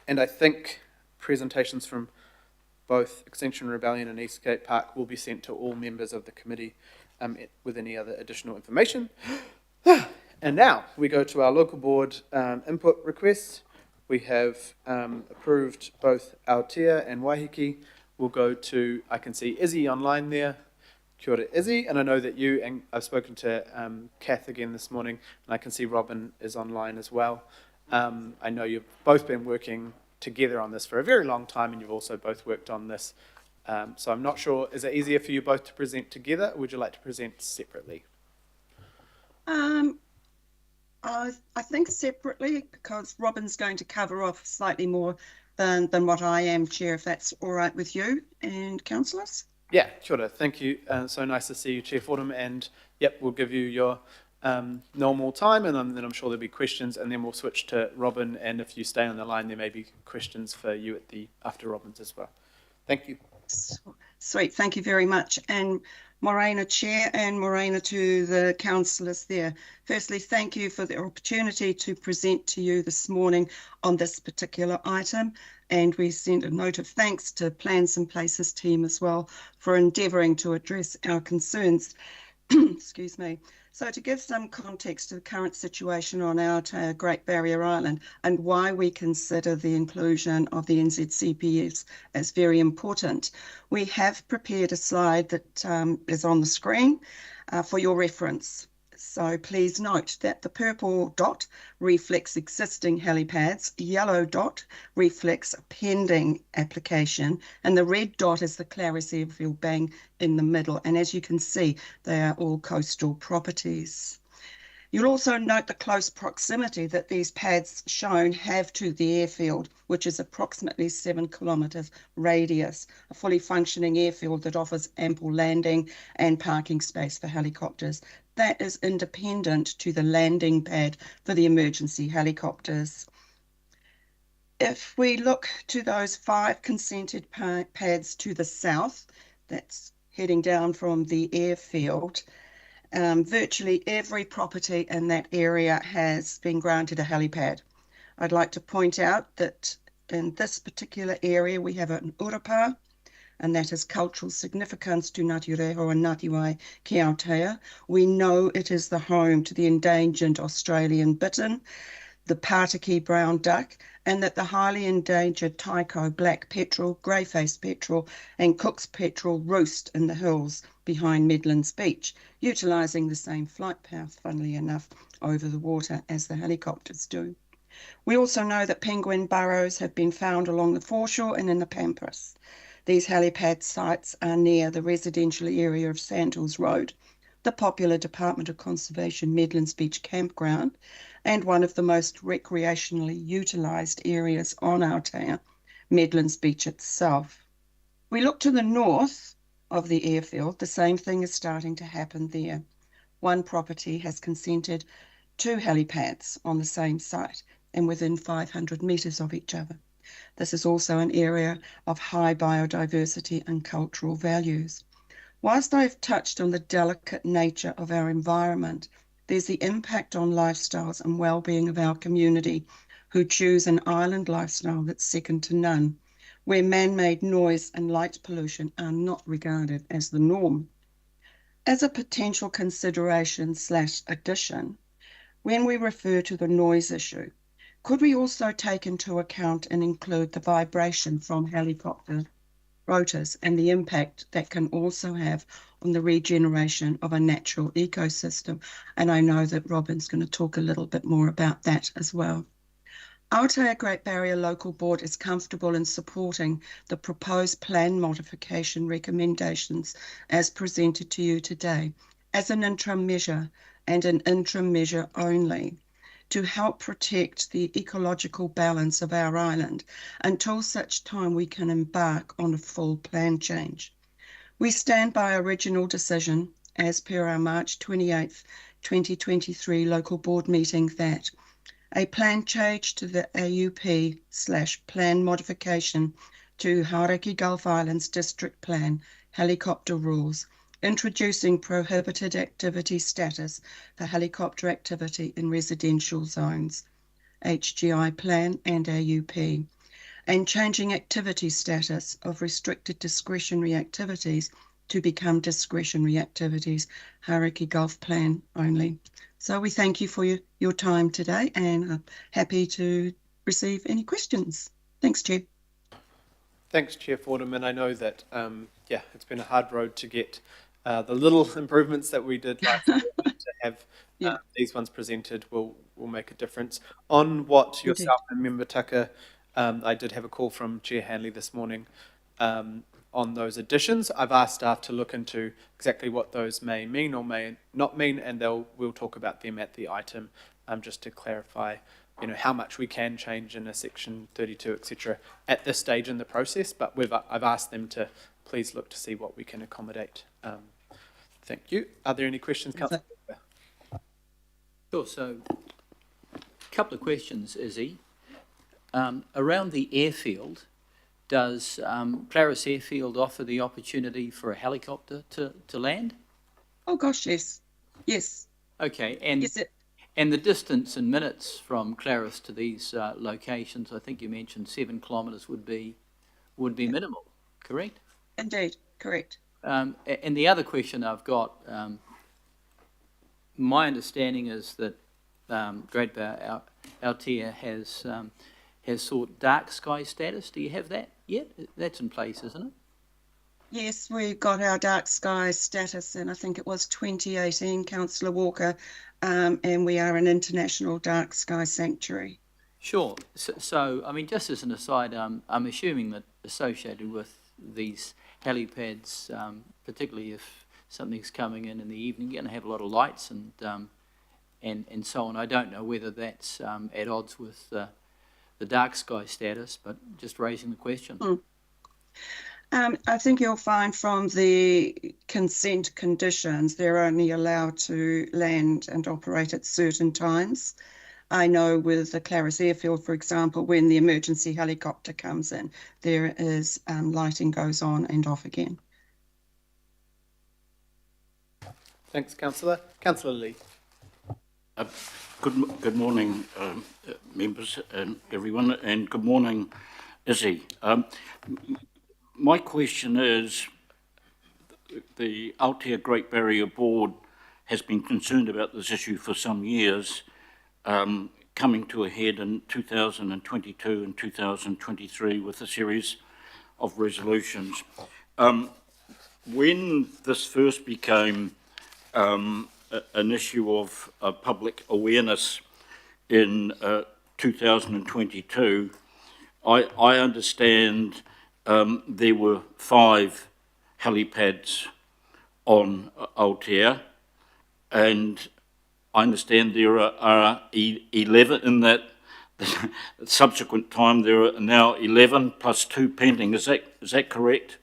And I think presentations from both Extinction Rebellion and Eastgate Park will be sent to all members of the committee with any other additional information. And now we go to our local board input requests. We have approved both Aotea and Waiheke. We'll go to, I can see Izzy online there. Kia ora, Izzy, and I know that you, and I've spoken to Kath again this morning, and I can see Robin is online as well. I know you've both been working together on this for a very long time, and you've also both worked on this. So I'm not sure, is it easier for you both to present together, or would you like to present separately? I think separately, because Robin's going to cover off slightly more than what I am, Chair, if that's all right with you and councillors. Yeah, kia ora. Thank you. So nice to see you, Chair Fordham, and yep, we'll give you your normal time, and then I'm sure there'll be questions, and then we'll switch to Robin, and if you stay on the line, there may be questions for you at the after Robin's as well. Thank you. Sweet, thank you very much. And Morena, Chair, and Morena to the councillors there. Firstly, thank you for the opportunity to present to you this morning on this particular item. And we send a note of thanks to Plans and Places team as well for endeavouring to address our concerns. Excuse me. So to give some context to the current situation on our Great Barrier Island and why we consider the inclusion of the NZCPS as very important, we have prepared a slide that is on the screen for your reference. So please note that the purple dot reflects existing helipads, yellow dot reflects a pending application, and the red dot is the Clarice Airfield bang in the middle. And as you can see, they are all coastal properties. You'll also note the close proximity that these pads shown have to the airfield, which is approximately 7 kilometres radius, a fully functioning airfield that offers ample landing and parking space for helicopters. That is independent to the landing pad for the emergency helicopters. If we look to those 5 consented pads to the south, that's heading down from the airfield, virtually every property in that area has been granted a helipad. I'd like to point out that in this particular area we have an urapa, and that is cultural significance to Ngāti Reho and Ngāti Wai ki Aotea. We know it is the home to the endangered Australian bittern, the Pātiki brown duck, and that the highly endangered taiko black petrel, grey-faced petrel, and Cook's petrel roost in the hills behind Medlands Beach, utilising the same flight path, funnily enough, over the water as the helicopters do. We also know that penguin burrows have been found along the foreshore and in the Pampas. These helipad sites are near the residential area of Sandhills Road, the popular Department of Conservation Medlands Beach campground, and one of the most recreationally utilised areas on Aotea, Medlands Beach itself. We look to the north of the airfield, the same thing is starting to happen there. One property has consented 2 helipads on the same site and within 500 metres of each other. This is also an area of high biodiversity and cultural values. Whilst I've touched on the delicate nature of our environment, there's the impact on lifestyles and well-being of our community who choose an island lifestyle that's second to none, where man-made noise and light pollution are not regarded as the norm. As a potential consideration/addition, when we refer to the noise issue, could we also take into account and include the vibration from helicopter rotors and the impact that can also have on the regeneration of a natural ecosystem? And I know that Robin's going to talk a little bit more about that as well. Aotea Great Barrier Local Board is comfortable in supporting the proposed plan modification recommendations as presented to you today as an interim measure and an interim measure only, to help protect the ecological balance of our island until such time we can embark on a full plan change. We stand by our original decision, as per our March 28th, 2023 local board meeting, that a plan change to the AUP/plan modification to Hauraki Gulf Islands District Plan helicopter rules, introducing prohibited activity status for helicopter activity in residential zones, HGI plan and AUP, and changing activity status of restricted discretionary activities to become discretionary activities, Hauraki Golf Plan only. So we thank you for your time today, and I'm happy to receive any questions. Thanks, Chair. Thanks, Chair Fordham, and I know that, it's been a hard road to get the little improvements that we did last year, but to have Yeah. these ones presented will make a difference. On what Indeed. yourself and Member Tucker, I did have a call from Chair Hanley this morning on those additions. I've asked staff to look into exactly what those may mean or may not mean, and we'll talk about them at the item, just to clarify how much we can change in a section 32, etc. at this stage in the process, but I've asked them to please look to see what we can accommodate. Thank you. Are there any questions, Councillor? Sure, so a couple of questions, Izzy. Around the airfield, does Claris Airfield offer the opportunity for a helicopter to land? Oh gosh, yes. Yes. Okay, and Yes, and the distance in minutes from Claris to these locations, I think you mentioned 7 kilometres would be minimal, correct? indeed, correct. And the other question I've got, my understanding is that Great Bay Aotea has sought dark sky status. Do you have that yet? That's in place, isn't it? Yes, we got our dark sky status in, I think it was 2018, Councillor Walker, and we are an international dark sky sanctuary. Sure. So I mean, just as an aside, I'm assuming that associated with these helipads, particularly if something's coming in the evening, you're going to have a lot of lights and so on. I don't know whether that's at odds with the dark sky status, but just raising the question. I think you'll find from the consent conditions, they're only allowed to land and operate at certain times. I know with the Claris Airfield, for example, when the emergency helicopter comes in, there is lighting goes on and off again. Thanks, Councillor. Councillor Lee. Good morning, members and everyone, and good morning, Izzy. My question is, the Aotea Great Barrier Board has been concerned about this issue for some years, coming to a head in 2022 and 2023 with a series of resolutions. When this first became an issue of public awareness in 2022, I understand there were 5 helipads on Aotea, and I understand there are 11 in that subsequent time. There are now 11 plus 2 pending. Is that correct?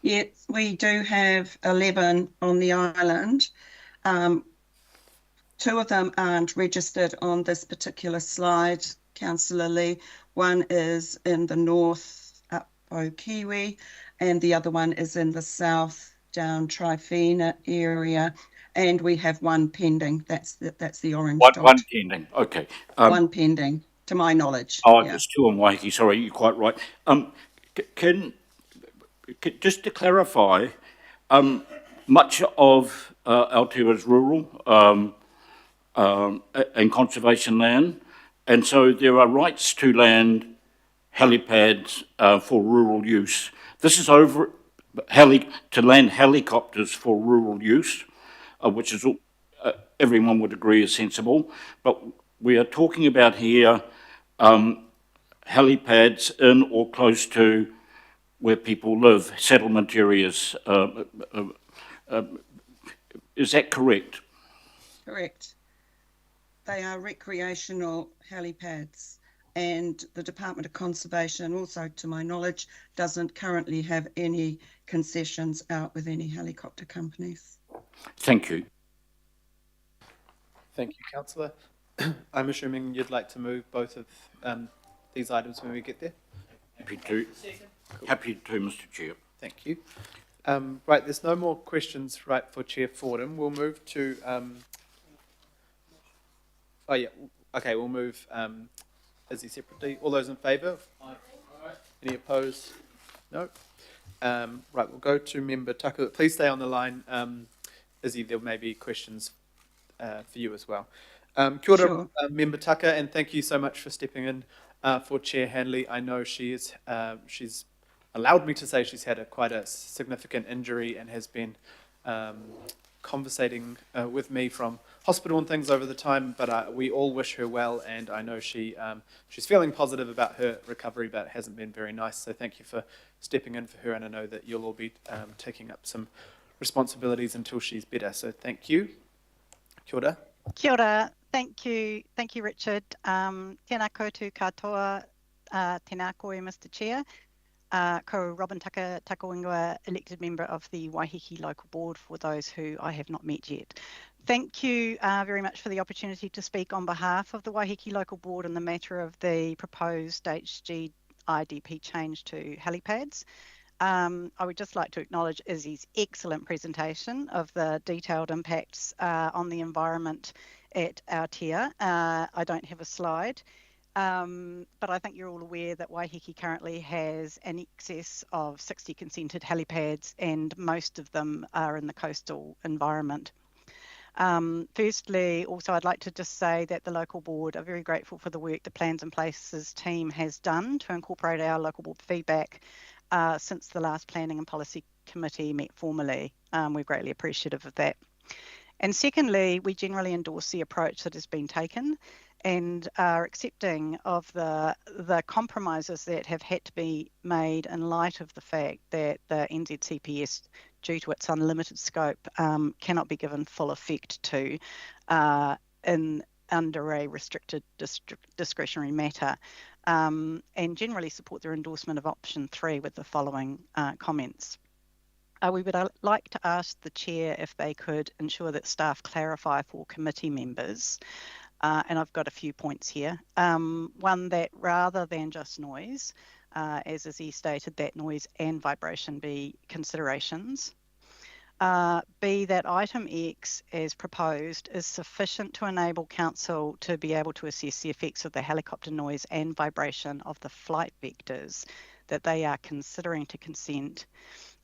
Yes, we do have 11 on the island. 2 of them aren't registered on this particular slide, Councillor Lee. One is in the north, up Okiwi, and the other one is in the south, down Trifina area. And we have 1 pending. That's the orange dot. One pending. Okay. 1 pending, to my knowledge. Oh, yeah. there's 2 on Waiheke. Sorry, you're quite right. Can just to clarify, much of Aotea is rural and conservation land, and so there are rights to land helipads for rural use. This is to land helicopters for rural use, which is everyone would agree is sensible. But we are talking about here helipads in or close to where people live, settlement areas. Is that correct? Correct. They are recreational helipads, and the Department of Conservation, also to my knowledge, doesn't currently have any concessions out with any helicopter companies. Thank you. Thank you, Councillor. I'm assuming you'd like to move both of these items when we get there? Happy to. Happy to, Mr. Chair. Thank you. Right, there's no more questions, right, for Chair Fordham. We'll move to... we'll move Izzy separately. All those in favour? Aye. Any opposed? No. Right, we'll go to Member Tucker. Please stay on the line. Izzy, there may be questions for you as well. Kia ora, Sure. Member Tucker, and thank you so much for stepping in for Chair Hanley. I know she's allowed me to say she's had quite a significant injury and has been conversating with me from hospital and things over the time, but we all wish her well, and I know she's feeling positive about her recovery, but it hasn't been very nice, so thank you for stepping in for her, and I know that you'll all be taking up some responsibilities until she's better, so thank you. Kia ora. Kia ora. Thank you, Richard. Tēnā koutou katoa, tēnā koe, Mr. Chair. Ko Robin Tucker, Takawingoa, elected member of the Waiheke Local Board, for those who I have not met yet. Thank you very much for the opportunity to speak on behalf of the Waiheke Local Board in the matter of the proposed HG IDP change to helipads. I would just like to acknowledge Izzy's excellent presentation of the detailed impacts on the environment at Aotea. I don't have a slide, but I think you're all aware that Waiheke currently has an excess of 60 consented helipads, and most of them are in the coastal environment. Firstly, also I'd like to just say that the local board are very grateful for the work the Plans and Places team has done to incorporate our local board feedback since the last Planning and Policy Committee met formally. We're greatly appreciative of that. And secondly, we generally endorse the approach that has been taken and are accepting of the compromises that have had to be made in light of the fact that the NZCPS, due to its unlimited scope, cannot be given full effect to under a restricted discretionary matter, and generally support their endorsement of option 3 with the following comments. We would like to ask the Chair if they could ensure that staff clarify for committee members, and I've got a few points here. One, that rather than just noise, as he stated, that noise and vibration be considerations. B, that item X, as proposed, is sufficient to enable Council to be able to assess the effects of the helicopter noise and vibration of the flight vectors that they are considering to consent.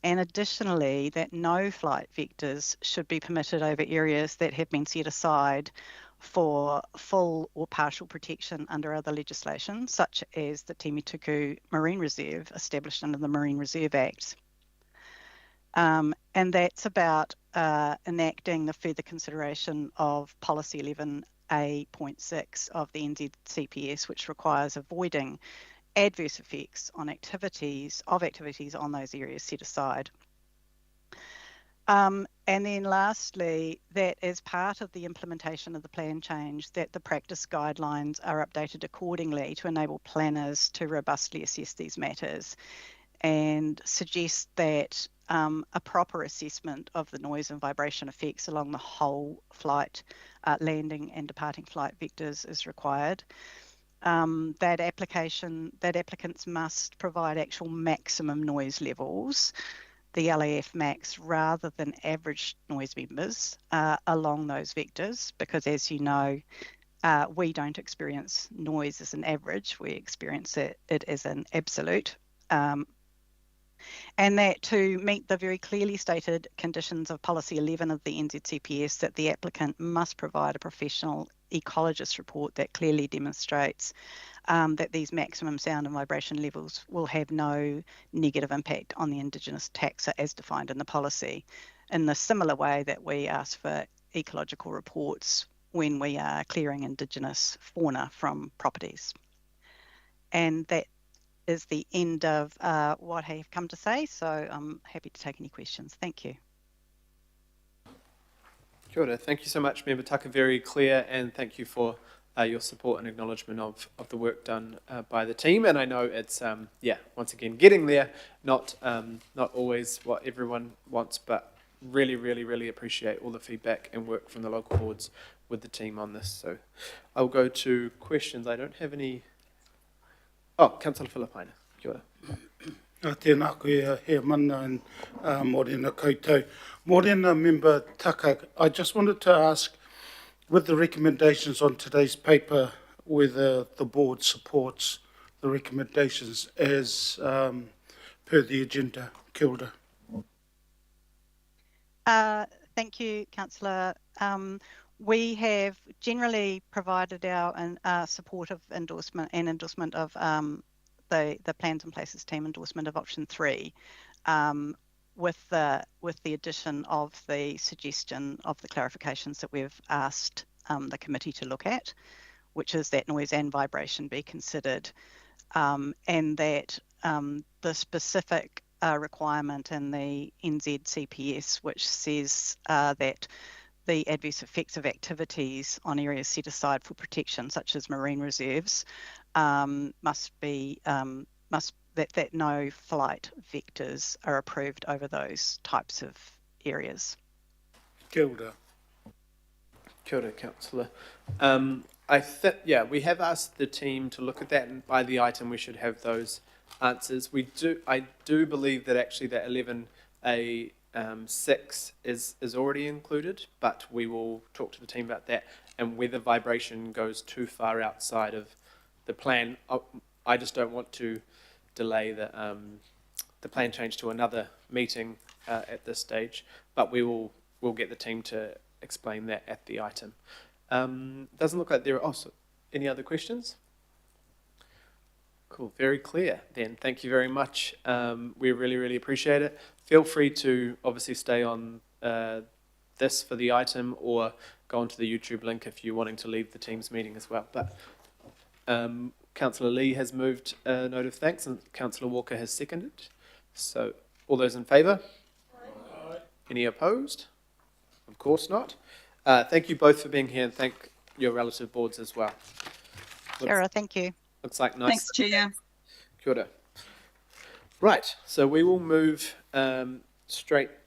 And additionally, that no flight vectors should be permitted over areas that have been set aside for full or partial protection under other legislation, such as the Timituku Marine Reserve established under the Marine Reserve Act. And that's about enacting the further consideration of Policy 11A.6 of the NZCPS, which requires avoiding adverse effects on activities on those areas set aside. And then lastly, that as part of the implementation of the plan change, that the practice guidelines are updated accordingly to enable planners to robustly assess these matters, and suggest that a proper assessment of the noise and vibration effects along the whole flight, landing and departing flight vectors is required. That applicants must provide actual maximum noise levels, the LAF max, rather than average noise members along those vectors, because as you know, we don't experience noise as an average, we experience it as an absolute. And that to meet the very clearly stated conditions of Policy 11 of the NZCPS, that the applicant must provide a professional ecologist report that clearly demonstrates that these maximum sound and vibration levels will have no negative impact on the Indigenous taxa as defined in the policy, in the similar way that we ask for ecological reports when we are clearing Indigenous fauna from properties. And that is the end of what I have come to say, so I'm happy to take any questions. Thank you. Kia ora. Thank you so much, Member Tucker. Very clear, and thank you for your support and acknowledgement of the work done by the team. And I know it's, once again, getting there, not always what everyone wants, but really appreciate all the feedback and work from the local boards with the team on this. So I'll go to questions. I don't have any. Oh, Councillor Filipaina. Kia ora. Tēnā koe he mana and mōrena koutou. Mōrena Member Tucker, I just wanted to ask, with the recommendations on today's paper whether the board supports the recommendations as per the agenda. Kia ora. Thank you, Councillor. We have generally provided our supportive endorsement and endorsement of the Plans and Places team endorsement of option 3, with the addition of the suggestion of the clarifications that we've asked the committee to look at, which is that noise and vibration be considered, and that the specific requirement in the NZCPS, which says that the adverse effects of activities on areas set aside for protection, such as marine reserves, must that no flight vectors are approved over those types of areas. Kia ora. Kia ora, Councillor. We have asked the team to look at that, and by the item we should have those answers. I do believe that actually that 11A 6 is already included, but we will talk to the team about that, and whether vibration goes too far outside of the plan. I just don't want to delay the plan change to another meeting at this stage, but we'll get the team to explain that at the item. Doesn't look like there are also any other questions. Cool, very clear then. Thank you very much. We really appreciate it. Feel free to obviously stay on this for the item, or go onto the YouTube link if you're wanting to leave the Teams meeting as well. But Councillor Lee has moved a note of thanks, and Councillor Walker has seconded. So all those in favour? Aye. Any opposed? Of course not. Thank you both for being here, and thank your relative boards as well. Kia ora, thank you. Looks like nice. Thanks, Chair. Kia ora. Right, so we will move straight